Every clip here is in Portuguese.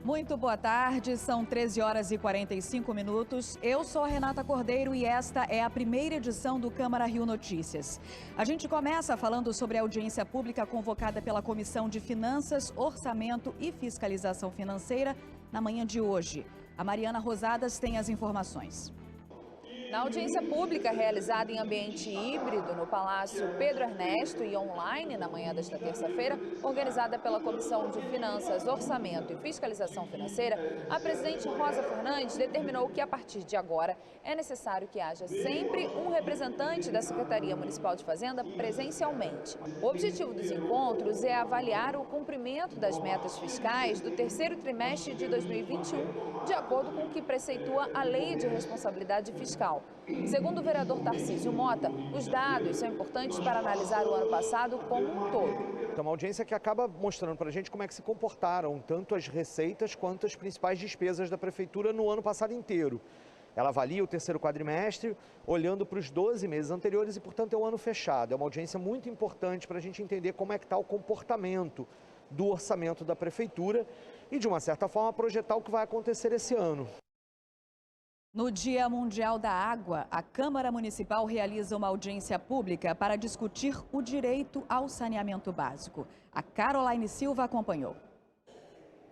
Muito boa tarde, são 13 horas e 45 minutos. Eu sou a Renata Cordeiro e esta é a primeira edição do Câmara Rio Notícias. A gente começa falando sobre a audiência pública convocada pela Comissão de Finanças, Orçamento e Fiscalização Financeira na manhã de hoje. A Mariana Rosadas tem as informações. Na audiência pública realizada em ambiente híbrido no Palácio Pedro Ernesto e online na manhã desta terça-feira, organizada pela Comissão de Finanças, Orçamento e Fiscalização Financeira, a presidente Rosa Fernandes determinou que a partir de agora é necessário que haja sempre um representante da Secretaria Municipal de Fazenda presencialmente. O objetivo dos encontros é avaliar o cumprimento das metas fiscais do terceiro trimestre de 2021, de acordo com o que preceitua a Lei de Responsabilidade Fiscal. Segundo o vereador Tarcísio Mota, os dados são importantes para analisar o ano passado como um todo. É uma audiência que acaba mostrando para a gente como é que se comportaram tanto as receitas quanto as principais despesas da Prefeitura no ano passado inteiro. Ela avalia o terceiro quadrimestre, olhando para os 12 meses anteriores e, portanto, é um ano fechado. É uma audiência muito importante para a gente entender como é que está o comportamento do orçamento da Prefeitura e, de uma certa forma, projetar o que vai acontecer esse ano. No Dia Mundial da Água, a Câmara Municipal realiza uma audiência pública para discutir o direito ao saneamento básico. A Caroline Silva acompanhou.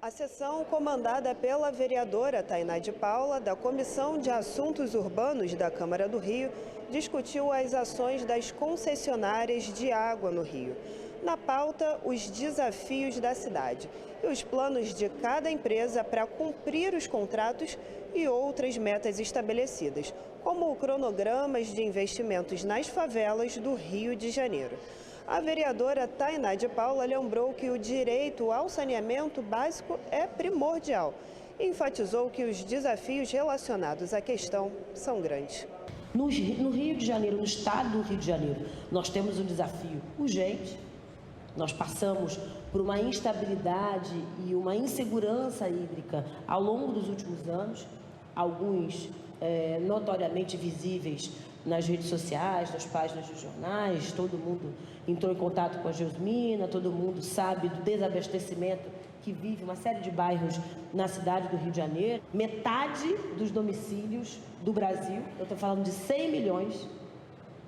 A sessão, comandada pela vereadora Tainá de Paula, da Comissão de Assuntos Urbanos da Câmara do Rio, discutiu as ações das concessionárias de água no Rio. Na pauta, os desafios da cidade e os planos de cada empresa para cumprir os contratos e outras metas estabelecidas, como cronogramas de investimentos nas favelas do Rio de Janeiro. A vereadora Tainá de Paula lembrou que o direito ao saneamento básico é primordial e enfatizou que os desafios relacionados à questão são grandes. No Rio de Janeiro, no estado do Rio de Janeiro, nós temos um desafio urgente. Nós passamos por uma instabilidade e uma insegurança hídrica ao longo dos últimos anos, alguns notoriamente visíveis nas redes sociais, nas páginas dos jornais. Todo mundo entrou em contato com a Geosmina, todo mundo sabe do desabastecimento que vive uma série de bairros na cidade do Rio de Janeiro. Metade dos domicílios do Brasil, eu estou falando de 100 milhões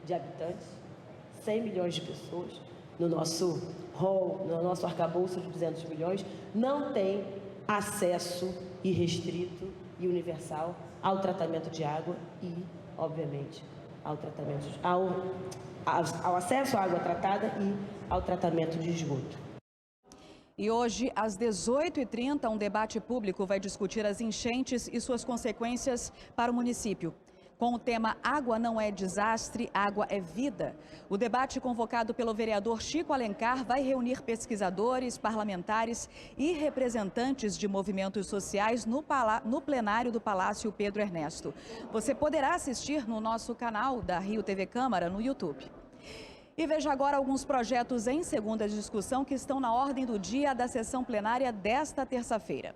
de habitantes, 100 milhões de pessoas, no nosso rol, no nosso arcabouço de 200 milhões, não tem acesso irrestrito e universal ao tratamento de água e, obviamente, ao acesso à água tratada e ao tratamento de esgoto. E hoje, às 18h30, um debate público vai discutir as enchentes e suas consequências para o município. Com o tema Água não é desastre, água é vida. O debate convocado pelo vereador Chico Alencar vai reunir pesquisadores, parlamentares e representantes de movimentos sociais no plenário do Palácio Pedro Ernesto. Você poderá assistir no nosso canal da Rio TV Câmara no YouTube. E veja agora alguns projetos em segunda discussão que estão na ordem do dia da sessão plenária desta terça-feira.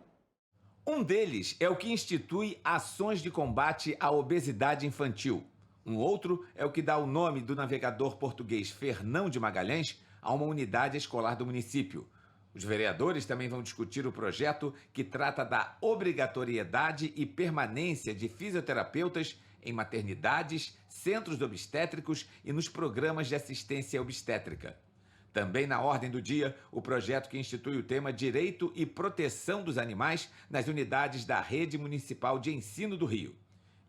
Um deles é o que institui ações de combate à obesidade infantil. Um outro é o que dá o nome do navegador português Fernão de Magalhães a uma unidade escolar do município. Os vereadores também vão discutir o projeto que trata da obrigatoriedade e permanência de fisioterapeutas em maternidades, centros obstétricos e nos programas de assistência obstétrica. Também na ordem do dia, o projeto que institui o tema Direito e Proteção dos Animais nas unidades da Rede Municipal de Ensino do Rio.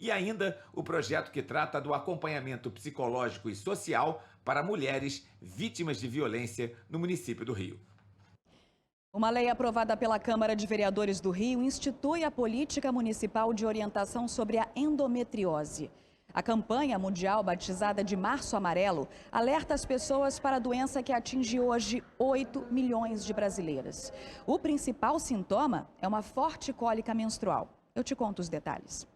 E ainda o projeto que trata do acompanhamento psicológico e social para mulheres vítimas de violência no município do Rio. Uma lei aprovada pela Câmara de Vereadores do Rio institui a Política Municipal de Orientação sobre a Endometriose. A campanha mundial, batizada de Março Amarelo, alerta as pessoas para a doença que atinge hoje 8 milhões de brasileiras. O principal sintoma é uma forte cólica menstrual. Eu te conto os detalhes.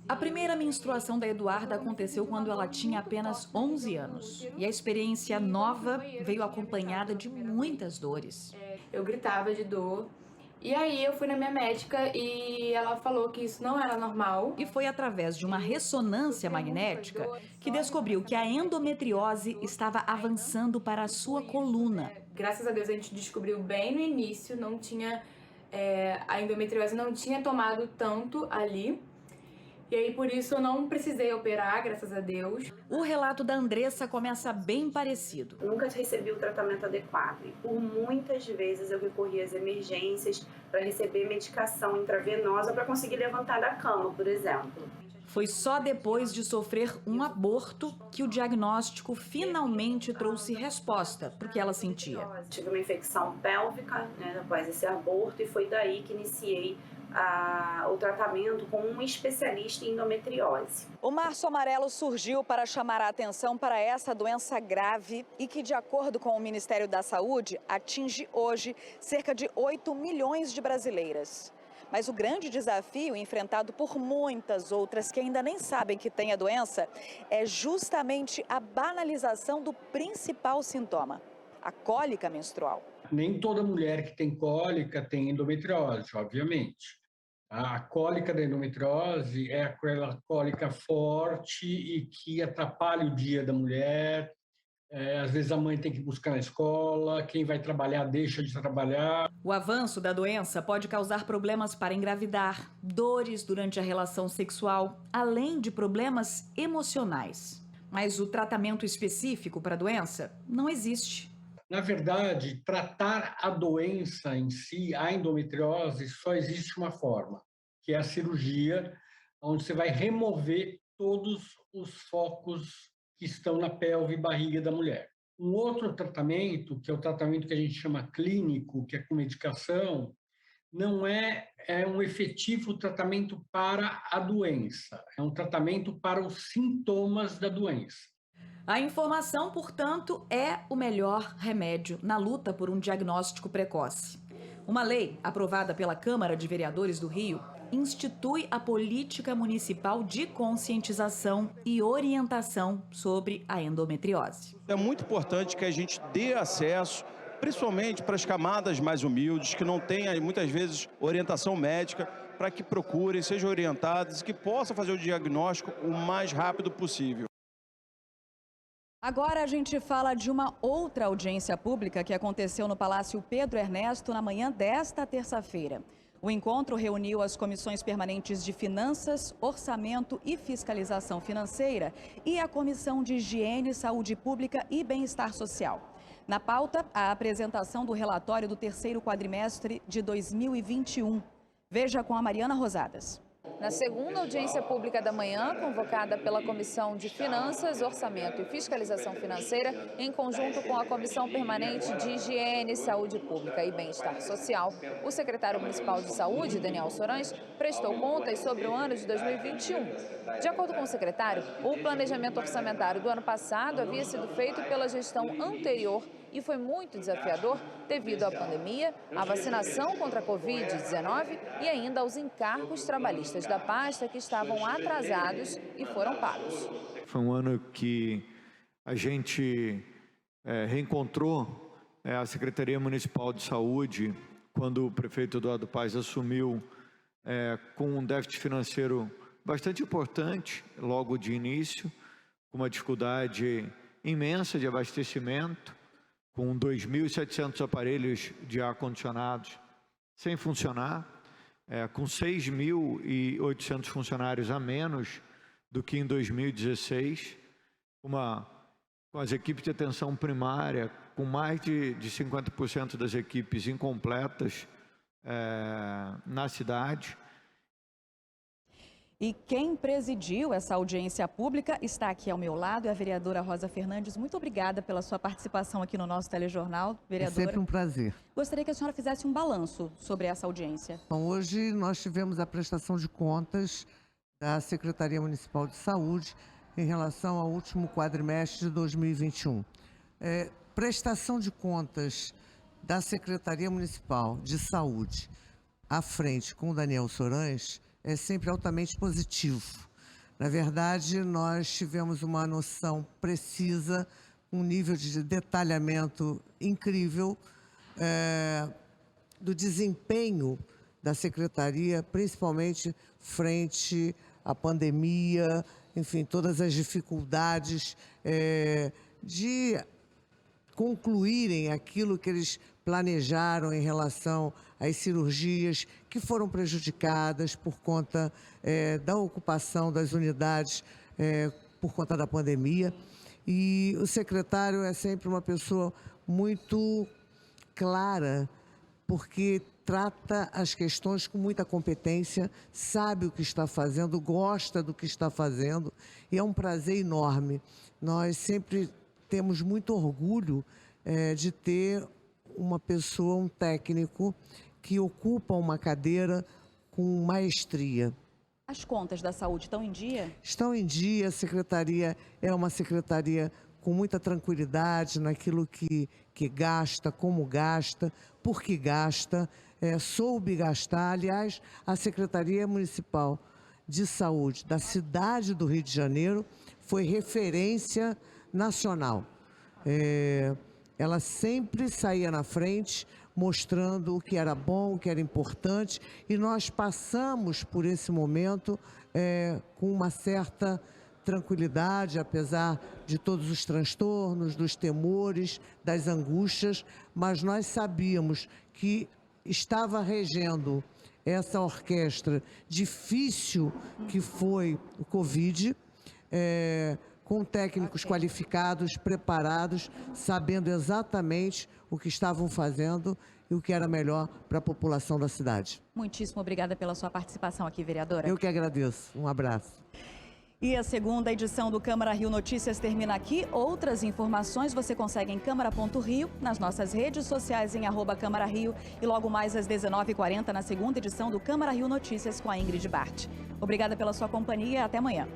A primeira menstruação da Eduarda aconteceu quando ela tinha apenas 11 anos. E a experiência nova veio acompanhada de muitas dores. Eu gritava de dor. E aí eu fui na minha médica e ela falou que isso não era normal. E foi através de uma ressonância magnética que descobriu que a endometriose estava avançando para a sua coluna. Graças a Deus a gente descobriu bem no início, não tinha a endometriose não tinha tomado tanto ali. E aí, por isso, eu não precisei operar, graças a Deus. O relato da Andressa começa bem parecido. Nunca recebi o tratamento adequado e por muitas vezes eu recorri às emergências para receber medicação intravenosa para conseguir levantar da cama, por exemplo. Foi só depois de sofrer um aborto que o diagnóstico finalmente trouxe resposta para o que ela sentia. Tive uma infecção pélvica, né, após esse aborto, e foi daí que iniciei o tratamento com um especialista em endometriose. O Março Amarelo surgiu para chamar a atenção para essa doença grave e que, de acordo com o Ministério da Saúde, atinge hoje cerca de 8 milhões de brasileiras. Mas o grande desafio enfrentado por muitas outras que ainda nem sabem que têm a doença é justamente a banalização do principal sintoma, a cólica menstrual. Nem toda mulher que tem cólica tem endometriose, obviamente. A cólica da endometriose é aquela cólica forte e que atrapalha o dia da mulher. Às vezes a mãe tem que buscar na escola, quem vai trabalhar deixa de trabalhar. O avanço da doença pode causar problemas para engravidar, dores durante a relação sexual, além de problemas emocionais. Mas o tratamento específico para a doença não existe. Na verdade, tratar a doença em si, a endometriose, só existe uma forma, que é a cirurgia, onde você vai remover todos os focos que estão na pelve e barriga da mulher. Um outro tratamento, que é o tratamento que a gente chama clínico, que é com medicação, não é um efetivo tratamento para a doença, é um tratamento para os sintomas da doença. A informação, portanto, é o melhor remédio na luta por um diagnóstico precoce. Uma lei aprovada pela Câmara de Vereadores do Rio institui a política municipal de conscientização e orientação sobre a endometriose. É muito importante que a gente dê acesso, principalmente para as camadas mais humildes, que não têm muitas vezes orientação médica, para que procurem, sejam orientadas e que possam fazer o diagnóstico o mais rápido possível. Agora a gente fala de uma outra audiência pública que aconteceu no Palácio Pedro Ernesto na manhã desta terça-feira. O encontro reuniu as comissões permanentes de Finanças, Orçamento e Fiscalização Financeira e a Comissão de Higiene, Saúde Pública e Bem-Estar Social. Na pauta, a apresentação do relatório do terceiro quadrimestre de 2021. Veja com a Mariana Rosadas. Na segunda audiência pública da manhã, convocada pela Comissão de Finanças, Orçamento e Fiscalização Financeira, em conjunto com a Comissão Permanente de Higiene, Saúde Pública e Bem-Estar Social, o secretário municipal de Saúde, Daniel Sorães, prestou contas sobre o ano de 2021. De acordo com o secretário, o planejamento orçamentário do ano passado havia sido feito pela gestão anterior e foi muito desafiador devido à pandemia, à vacinação contra a Covid-19 e ainda aos encargos trabalhistas da pasta que estavam atrasados e foram pagos. Foi um ano que a gente reencontrou a Secretaria Municipal de Saúde quando o prefeito Eduardo Paes assumiu com um déficit financeiro bastante importante logo de início, com uma dificuldade imensa de abastecimento, com 2.700 aparelhos de ar-condicionados sem funcionar, com 6.800 funcionários a menos do que em 2016, com as equipes de atenção primária, com mais de 50% das equipes incompletas na cidade. E quem presidiu essa audiência pública está aqui ao meu lado, é a vereadora Rosa Fernandes. Muito obrigada pela sua participação aqui no nosso telejornal, vereadora. É sempre um prazer. Gostaria que a senhora fizesse um balanço sobre essa audiência. Bom, hoje nós tivemos a prestação de contas da Secretaria Municipal de Saúde em relação ao último quadrimestre de 2021. Prestação de contas da Secretaria Municipal de Saúde à frente com o Daniel Sorães é sempre altamente positivo. Na verdade, nós tivemos uma noção precisa, um nível de detalhamento incrível do desempenho da Secretaria, principalmente frente à pandemia, enfim, todas as dificuldades de concluírem aquilo que eles planejaram em relação às cirurgias que foram prejudicadas por conta da ocupação das unidades por conta da pandemia. E o secretário é sempre uma pessoa muito clara, porque trata as questões com muita competência, sabe o que está fazendo, gosta do que está fazendo, e é um prazer enorme. Nós sempre temos muito orgulho de ter uma pessoa, um técnico, que ocupa uma cadeira com maestria. As contas da saúde estão em dia? Estão em dia, a secretaria é uma secretaria com muita tranquilidade naquilo que gasta, como gasta, por que gasta, soube gastar. Aliás, a Secretaria Municipal de Saúde da cidade do Rio de Janeiro foi referência nacional. Ela sempre saía na frente, mostrando o que era bom, o que era importante, e nós passamos por esse momento com uma certa tranquilidade, apesar de todos os transtornos, dos temores, das angústias, mas nós sabíamos que estava regendo essa orquestra difícil que foi o Covid, com técnicos qualificados, preparados, sabendo exatamente o que estavam fazendo e o que era melhor para a população da cidade. Muitíssimo obrigada pela sua participação aqui, vereadora. Eu que agradeço. Um abraço. E a segunda edição do Câmara Rio Notícias termina aqui. Outras informações você consegue em câmara.rio, nas nossas redes sociais em @Câmara Rio e logo mais às 19h40 na segunda edição do Câmara Rio Notícias com a Ingrid Bart. Obrigada pela sua companhia e até amanhã.